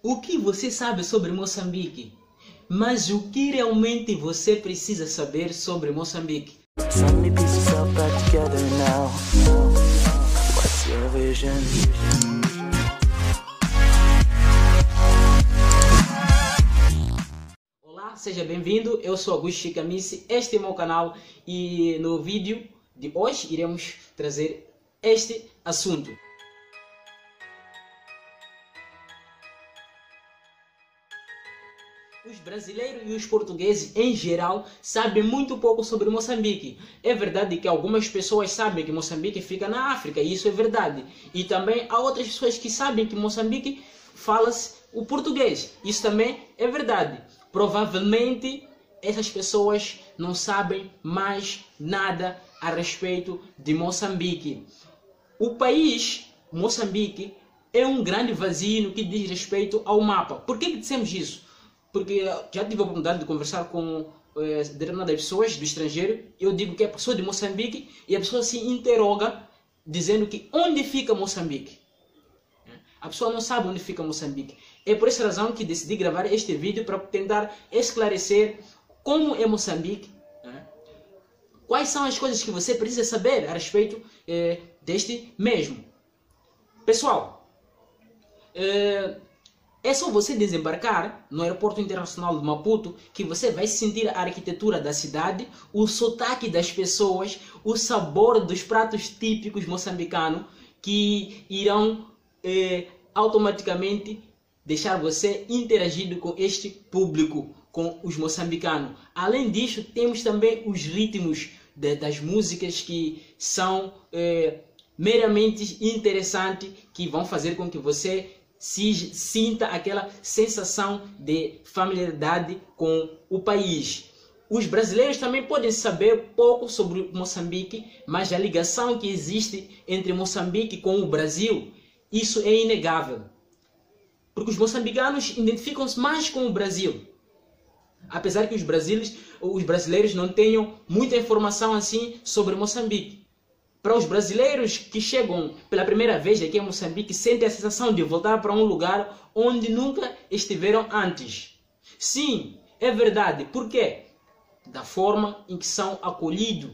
O que você sabe sobre Moçambique? Mas o que realmente você precisa saber sobre Moçambique? Olá, seja bem-vindo. Eu sou Augusto Chicamice, este é o meu canal e no vídeo de hoje iremos trazer este assunto. Os brasileiros e os portugueses, em geral, sabem muito pouco sobre Moçambique. É verdade que algumas pessoas sabem que Moçambique fica na África, e isso é verdade. E também há outras pessoas que sabem que Moçambique fala-se o português. Isso também é verdade. Provavelmente, essas pessoas não sabem mais nada a respeito de Moçambique. O país, Moçambique, é um grande vazio no que diz respeito ao mapa. Por que dissemos isso? Porque já tive a oportunidade de conversar com determinadas pessoas do estrangeiro. Eu digo que é pessoa de Moçambique e a pessoa se interroga dizendo que onde fica Moçambique? A pessoa não sabe onde fica Moçambique. É por essa razão que decidi gravar este vídeo para tentar esclarecer como é Moçambique, quais são as coisas que você precisa saber a respeito deste mesmo. Pessoal, é só você desembarcar no aeroporto internacional de Maputo que você vai sentir a arquitetura da cidade, o sotaque das pessoas, o sabor dos pratos típicos moçambicanos que irão automaticamente deixar você interagido com este público, com os moçambicanos. Além disso, temos também os ritmos das músicas que são meramente interessantes, que vão fazer com que você sinta aquela sensação de familiaridade com o país. Os brasileiros também podem saber pouco sobre Moçambique, mas a ligação que existe entre Moçambique com o Brasil, isso é inegável. Porque os moçambicanos identificam-se mais com o Brasil. Apesar que os brasileiros não tenham muita informação assim sobre Moçambique. Para os brasileiros que chegam pela primeira vez aqui em Moçambique, sentem a sensação de voltar para um lugar onde nunca estiveram antes. Sim, é verdade. Por quê? Da forma em que são acolhidos.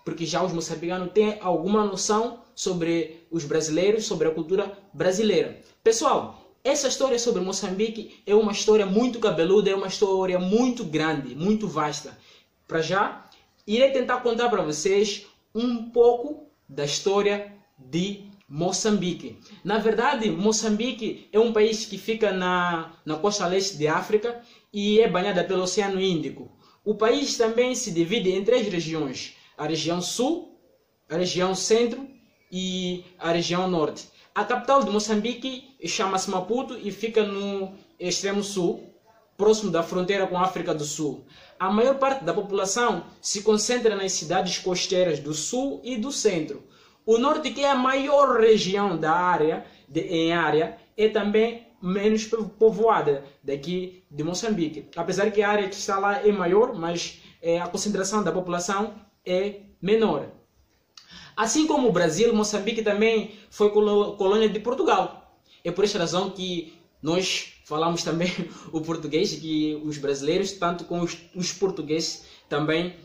Porque já os moçambicanos têm alguma noção sobre os brasileiros, sobre a cultura brasileira. Pessoal, essa história sobre Moçambique é uma história muito cabeluda, é uma história muito grande, muito vasta. Para já, irei tentar contar para vocês um pouco da história de Moçambique. Na verdade, Moçambique é um país que fica na costa leste de África e é banhada pelo Oceano Índico. O país também se divide em três regiões: a região sul, a região centro e a região norte. A capital de Moçambique chama-se Maputo e fica no extremo sul, próximo da fronteira com a África do Sul. A maior parte da população se concentra nas cidades costeiras do sul e do centro. O norte, que é a maior região da área, é também menos povoada daqui de Moçambique. Apesar que a área que está lá é maior, mas a concentração da população é menor. Assim como o Brasil, Moçambique também foi colônia de Portugal. É por essa razão que nós falamos também o português, que os brasileiros, tanto como os portugueses, também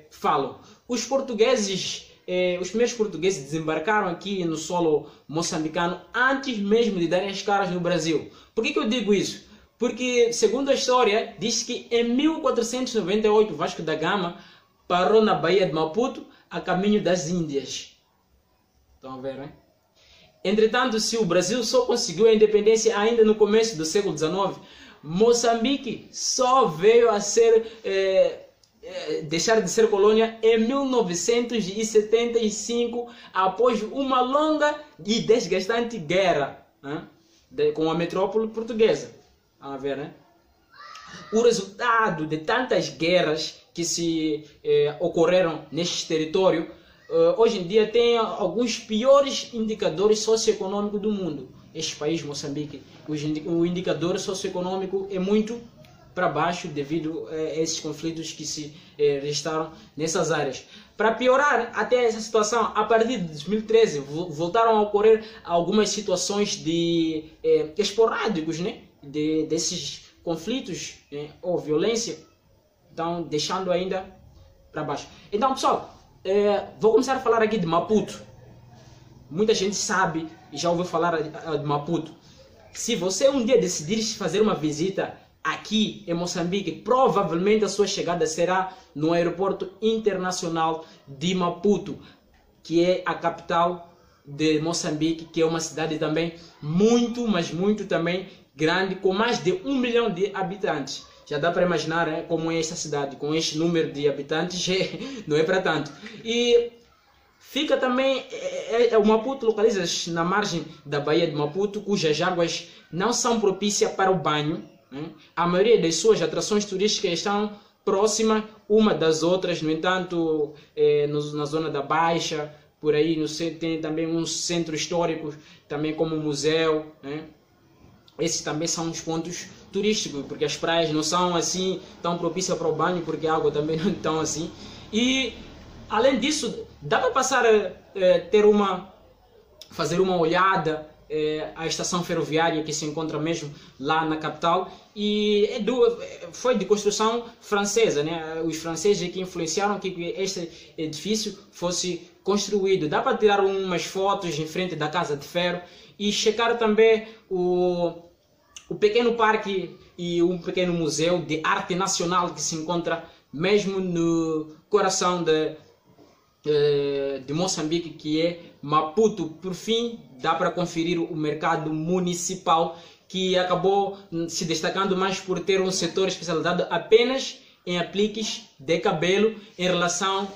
falam. Os primeiros portugueses desembarcaram aqui no solo moçambicano antes mesmo de darem as caras no Brasil. Por que eu digo isso? Porque, segundo a história, diz que em 1498 Vasco da Gama parou na Baía de Maputo a caminho das Índias. Estão a ver, né? Entretanto, se o Brasil só conseguiu a independência ainda no começo do século XIX, Moçambique só veio a deixar de ser colônia em 1975, após uma longa e desgastante guerra com a metrópole portuguesa. Vamos ver, né? O resultado de tantas guerras que se ocorreram neste território, hoje em dia tem alguns piores indicadores socioeconômicos do mundo. Este país, Moçambique, o indicador socioeconômico é muito para baixo devido a esses conflitos que se registraram nessas áreas. Para piorar até essa situação, a partir de 2013 voltaram a ocorrer algumas situações de esporádicos, né? Desses conflitos ou violência, então deixando ainda para baixo. Então, pessoal, vou começar a falar aqui de Maputo. Muita gente sabe e já ouviu falar de Maputo. Se você um dia decidir fazer uma visita aqui em Moçambique, provavelmente a sua chegada será no aeroporto internacional de Maputo, que é a capital de Moçambique, que é uma cidade também muito, mas muito também grande, com mais de 1 milhão de habitantes. Já dá para imaginar como é essa cidade, com este número de habitantes, não é para tanto. E fica também, o Maputo localiza-se na margem da Baía de Maputo, cujas águas não são propícias para o banho. A maioria das suas atrações turísticas estão próximas uma das outras, no entanto, na zona da Baixa, por aí tem também um centro histórico, também como museu. Esses também são os pontos turísticos, porque as praias não são assim tão propícias para o banho, porque a água também não é tão assim. E além disso, dá para passar fazer uma olhada à estação ferroviária que se encontra mesmo lá na capital, e foi de construção francesa, né? Os franceses que influenciaram que este edifício fosse construído. Dá para tirar umas fotos em frente da Casa de Ferro e checar também o pequeno parque e um pequeno museu de arte nacional que se encontra mesmo no coração de Moçambique, que é Maputo. Por fim, dá para conferir o mercado municipal, que acabou se destacando mais por ter um setor especializado apenas em apliques de cabelo em relação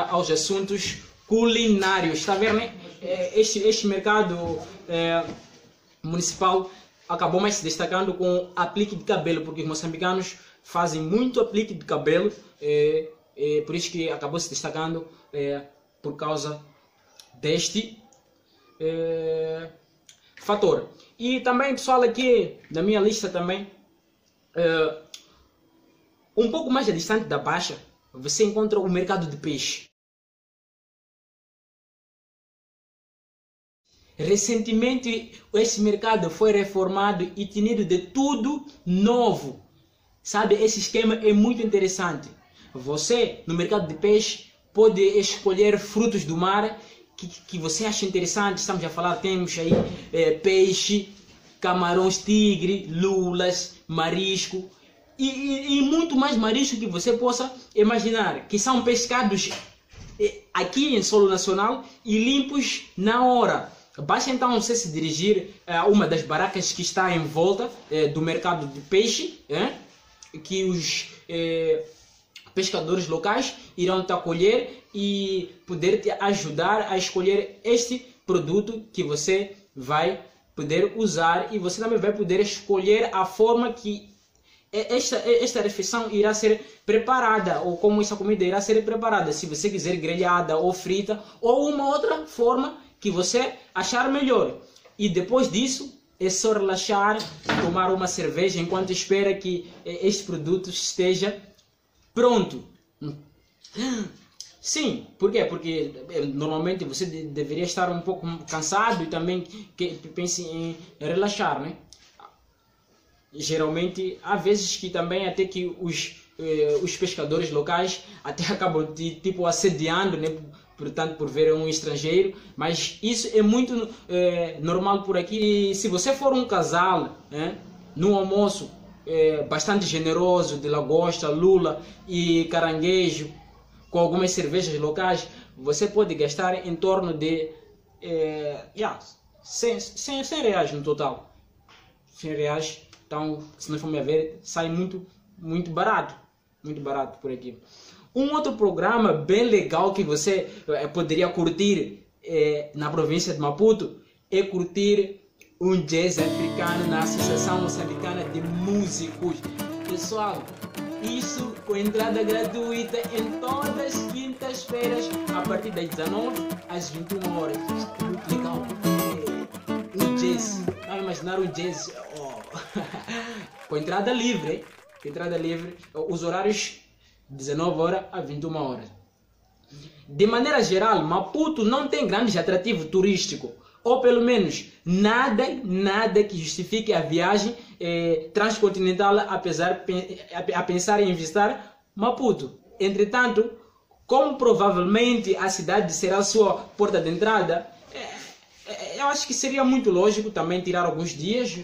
aos assuntos culinários. Está a ver, né? Este mercado municipal acabou mais se destacando com aplique de cabelo, porque os moçambicanos fazem muito aplique de cabelo, por isso que acabou se destacando por causa deste fator. E também, pessoal, aqui na minha lista também, um pouco mais distante da Baixa, você encontra o mercado de peixe. Recentemente esse mercado foi reformado e tinido de tudo novo. Sabe, esse esquema é muito interessante. Você, no mercado de peixe, pode escolher frutos do mar que você acha interessante. Estamos a falar, temos aí peixe, camarões tigre, lulas, marisco e muito mais marisco que você possa imaginar, que são pescados aqui em solo nacional e limpos na hora. Basta então você se dirigir a uma das barracas que está em volta do mercado de peixe, que os pescadores locais irão te acolher e poder te ajudar a escolher este produto que você vai poder usar, e você também vai poder escolher a forma que esta refeição irá ser preparada, ou como essa comida irá ser preparada, se você quiser grelhada ou frita ou uma outra forma que você achar melhor. E depois disso é só relaxar, tomar uma cerveja enquanto espera que este produto esteja pronto. Sim, por quê? Porque normalmente você deveria estar um pouco cansado e também pense em relaxar, né? Geralmente, há vezes que também até que os pescadores locais até acabam tipo assediando, né? Portanto, por ver um estrangeiro, mas isso é muito normal por aqui. E se você for um casal, no almoço bastante generoso, de lagosta, lula e caranguejo, com algumas cervejas locais, você pode gastar em torno de 100 reais no total. 100 reais, então, se nós formos ver, sai muito barato por aqui. Um outro programa bem legal que você poderia curtir na província de Maputo é curtir um jazz africano na Associação Moçambicana de Músicos. Pessoal, isso com entrada gratuita em todas as quintas-feiras, a partir das 19 às 21 horas. Isto é muito legal. Um jazz. Vai imaginar um jazz com entrada livre. entrada livre, os horários 19 horas a 21 horas. De maneira geral, Maputo não tem grande atrativo turístico, ou pelo menos nada que justifique a viagem transcontinental, apesar a pensar em visitar Maputo. Entretanto, como provavelmente a cidade será a sua porta de entrada, eu acho que seria muito lógico também tirar alguns dias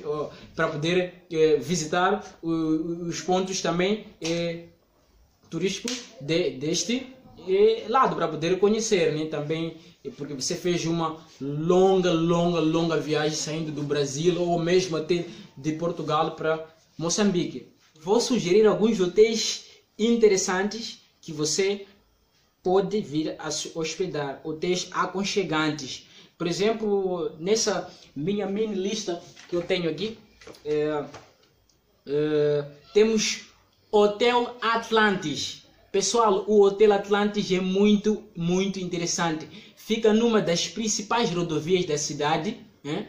para poder visitar os pontos também turísticos deste lado, para poder conhecer, né? Também porque você fez uma longa viagem saindo do Brasil ou mesmo até de Portugal para Moçambique. Vou sugerir alguns hotéis interessantes que você pode vir a se hospedar, hotéis aconchegantes. Por exemplo, nessa minha mini lista que eu tenho aqui, temos Hotel Atlantis. Pessoal, o Hotel Atlantis é muito interessante. Fica numa das principais rodovias da cidade, né?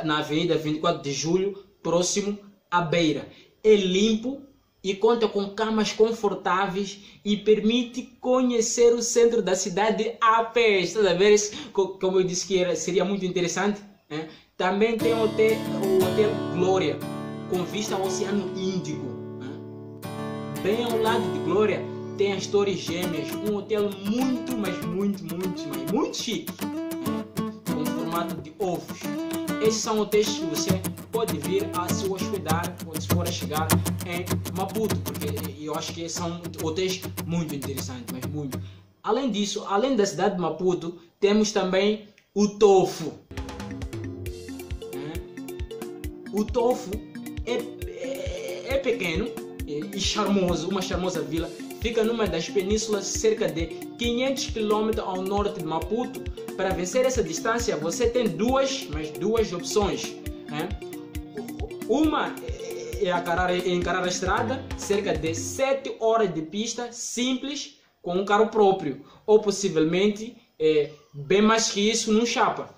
Na Avenida 24 de Julho, próximo à Beira. É limpo e conta com camas confortáveis e permite conhecer o centro da cidade a pé. Está a ver? Como eu disse que seria muito interessante, né? Também tem o Hotel Glória, com vista ao Oceano Índico. Bem ao lado de Glória tem as Torres Gêmeas, um hotel muito chique, com formato de ovos. Esses são hotéis que você pode vir a se hospedar quando se for a chegar em Maputo, porque eu acho que são hotéis muito interessantes, mas muito. Além disso, além da cidade de Maputo, temos também o Tofu. O Tofu é pequeno e charmoso, uma charmosa vila. Fica numa das penínsulas cerca de 500 km ao norte de Maputo. Para vencer essa distância, você tem duas opções, né? Uma é encarar a estrada, cerca de 7 horas de pista simples com um carro próprio, ou possivelmente bem mais que isso num chapa.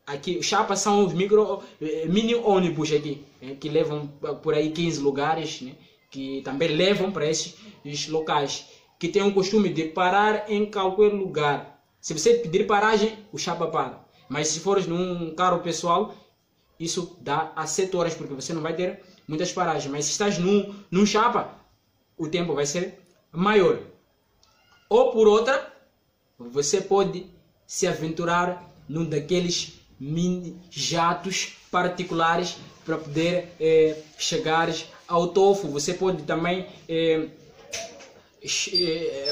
Aqui, chapas são os mini ônibus aqui, que levam por aí 15 lugares, né? Que também levam para esses locais, que tem o costume de parar em qualquer lugar. Se você pedir paragem, o chapa para. Mas se fores num carro pessoal, isso dá a 7 horas, porque você não vai ter muitas paragens. Mas se estás num chapa, o tempo vai ser maior. Ou por outra, você pode se aventurar num daqueles mini jatos particulares para poder chegar ao Tofu. Você pode também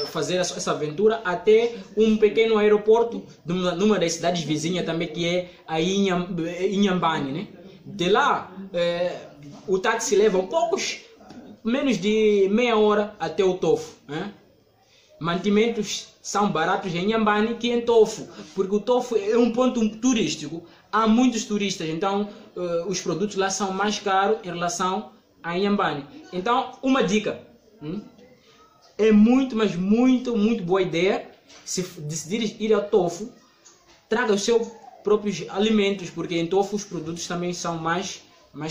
fazer essa aventura até um pequeno aeroporto numa das cidades vizinhas também, que é a Inhambane, né? De lá o táxi leva menos de meia hora até o Tofu, né? Mantimentos são baratos em Inhambane que em Tofu, porque o Tofu é um ponto turístico, há muitos turistas, então os produtos lá são mais caros em relação a Inhambane. Então, uma dica, é muito boa ideia. Se decidir ir ao Tofu, traga os seus próprios alimentos, porque em Tofu os produtos também são mais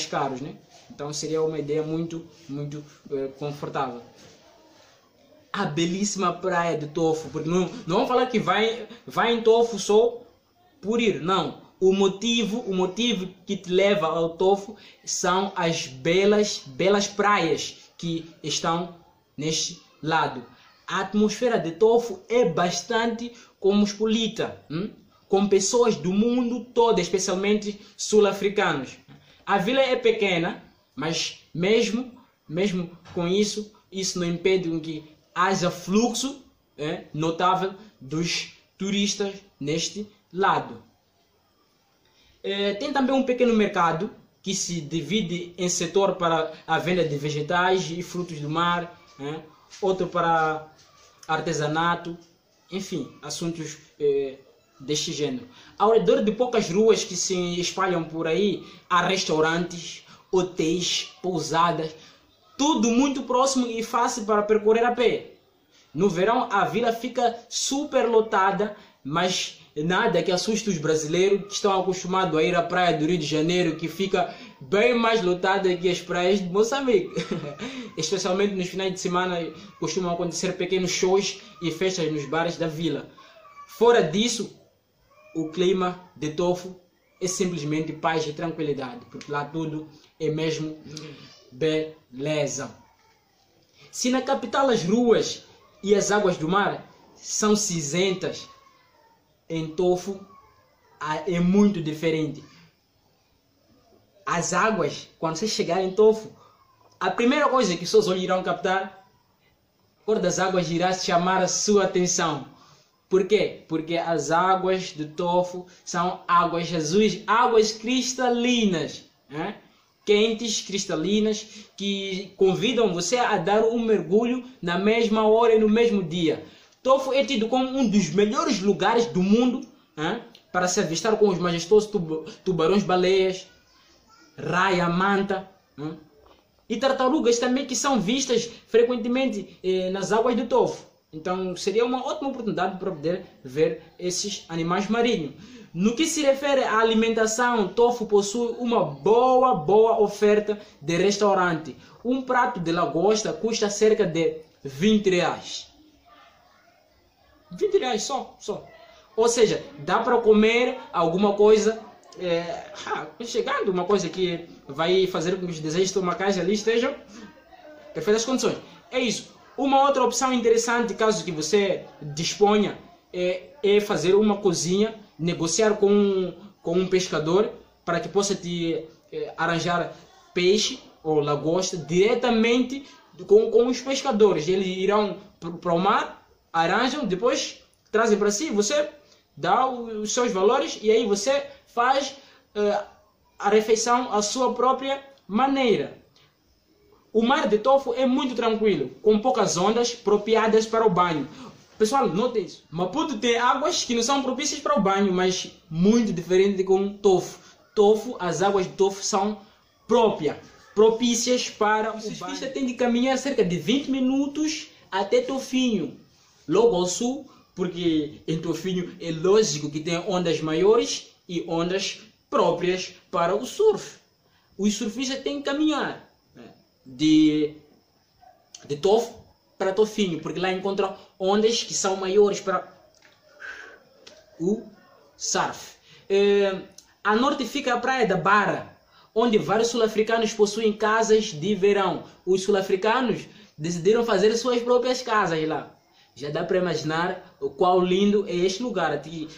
caros, né? Então seria uma ideia muito confortável. A belíssima praia de Tofu, porque não vamos falar que vai em Tofu só por ir, não. O motivo que te leva ao Tofu são as belas praias que estão neste lado. A atmosfera de Tofu é bastante cosmopolita, com pessoas do mundo todo, especialmente sul-africanos. A vila é pequena, mas mesmo com isso não impede que haja fluxo notável dos turistas neste lado. Tem também um pequeno mercado que se divide em setor para a venda de vegetais e frutos do mar, outro para artesanato, enfim, assuntos deste gênero. Ao redor de poucas ruas que se espalham por aí, há restaurantes, hotéis, pousadas, tudo muito próximo e fácil para percorrer a pé. No verão a vila fica super lotada, mas nada que assuste os brasileiros que estão acostumados a ir à praia do Rio de Janeiro, que fica bem mais lotada que as praias de Moçambique. Especialmente nos finais de semana costumam acontecer pequenos shows e festas nos bares da vila. Fora disso, o clima de Tofu é simplesmente paz e tranquilidade, porque lá tudo é mesmo beleza. Se na capital as ruas e as águas do mar são cinzentas, em Tofu é muito diferente. As águas, quando você chegar em Tofu, a primeira coisa que seus olhos irão captar, a cor das águas irá chamar a sua atenção. Por quê? Porque as águas do Tofu são águas azuis, águas cristalinas, né? Quentes, cristalinas, que convidam você a dar um mergulho na mesma hora e no mesmo dia. Tofu é tido como um dos melhores lugares do mundo, né? Para se avistar com os majestosos tubarões-baleias, raia, manta, né? E tartarugas também, que são vistas frequentemente nas águas do Tofu. Então seria uma ótima oportunidade para poder ver esses animais marinhos. No que se refere à alimentação, Tofu possui uma boa oferta de restaurante. Um prato de lagosta custa cerca de 20 reais. 20 reais só. Ou seja, dá para comer alguma coisa, chegando uma coisa que vai fazer com que os desejos estomacais ali estejam em perfeitas condições. É isso. Uma outra opção interessante, caso que você disponha, é fazer uma cozinha, negociar com um pescador para que possa te arranjar peixe ou lagosta diretamente com os pescadores. Eles irão para o mar, arranjam, depois trazem para si, você dá os seus valores e aí você faz a refeição à sua própria maneira. O mar de Tofu é muito tranquilo, com poucas ondas apropriadas para o banho. Pessoal, note isso. Maputo tem águas que não são propícias para o banho, mas muito diferente com Tofu. As águas de Tofu são propícias para o banho. O surfista tem de caminhar cerca de 20 minutos até Tofinho, logo ao sul, porque em Tofinho é lógico que tem ondas maiores e ondas próprias para o surf. Os surfistas têm que caminhar de Tofu para Tofinho, porque lá encontram ondas que são maiores para o surf. A norte fica a praia da Barra, onde vários sul-africanos possuem casas de verão. Os sul-africanos decidiram fazer suas próprias casas lá. Já dá para imaginar o qual lindo é este lugar. Aqui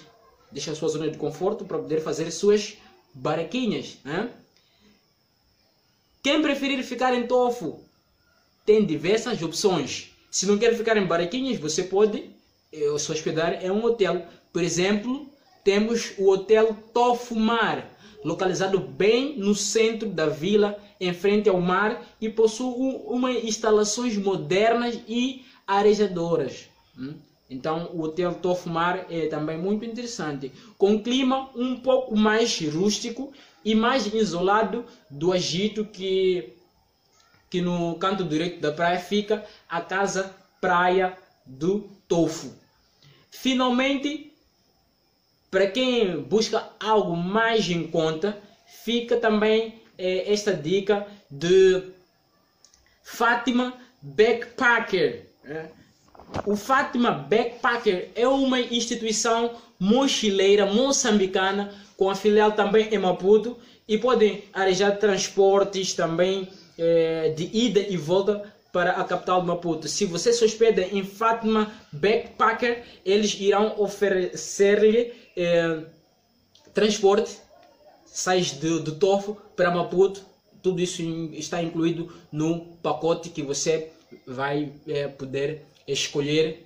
deixa a sua zona de conforto para poder fazer suas barraquinhas, né? Quem preferir ficar em Tofu tem diversas opções. Se não quer ficar em barraquinhas, você pode se hospedar em um hotel. Por exemplo, temos o Hotel Tofu Mar, localizado bem no centro da vila, em frente ao mar, e possui instalações modernas e arejadoras. Então o Hotel Tofu Mar é também muito interessante, com um clima um pouco mais rústico e mais isolado do agito que no canto direito da praia fica a casa praia do Tofu. Finalmente, para quem busca algo mais em conta, fica também esta dica de Fátima Backpacker. O Fátima Backpacker é uma instituição mochileira moçambicana com a filial também em Maputo e podem arranjar transportes também de ida e volta para a capital de Maputo. Se você se hospeda em Fátima Backpacker, eles irão oferecer-lhe transporte, sai do Tofu para Maputo. Tudo isso está incluído no pacote que você vai poder escolher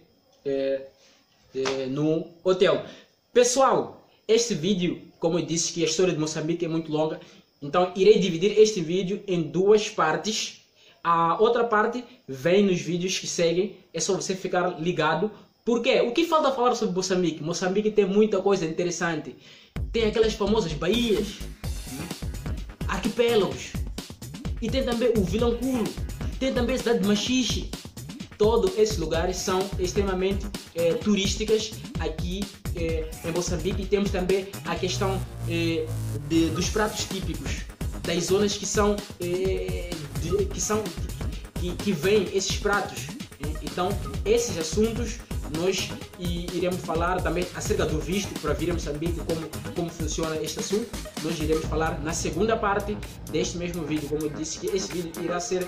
no hotel. Pessoal, este vídeo, como eu disse que a história de Moçambique é muito longa, então irei dividir este vídeo em duas partes. A outra parte vem nos vídeos que seguem, é só você ficar ligado. Por quê? O que falta falar sobre Moçambique? Moçambique tem muita coisa interessante. Tem aquelas famosas baías, arquipélagos, e tem também o Vilanculo, tem também a cidade de Machixe. Todos esses lugares são extremamente turísticas aqui em Moçambique. E temos também a questão dos pratos típicos. das zonas que são que vêm esses pratos. Então, esses assuntos nós iremos falar também acerca do visto para vir a Moçambique, como funciona este assunto. Nós iremos falar na segunda parte deste mesmo vídeo. Como eu disse, que esse vídeo irá ser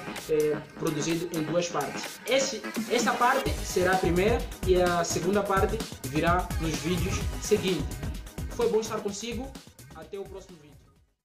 produzido em duas partes. Esta parte será a primeira e a segunda parte virá nos vídeos seguintes. Foi bom estar consigo. Até o próximo vídeo.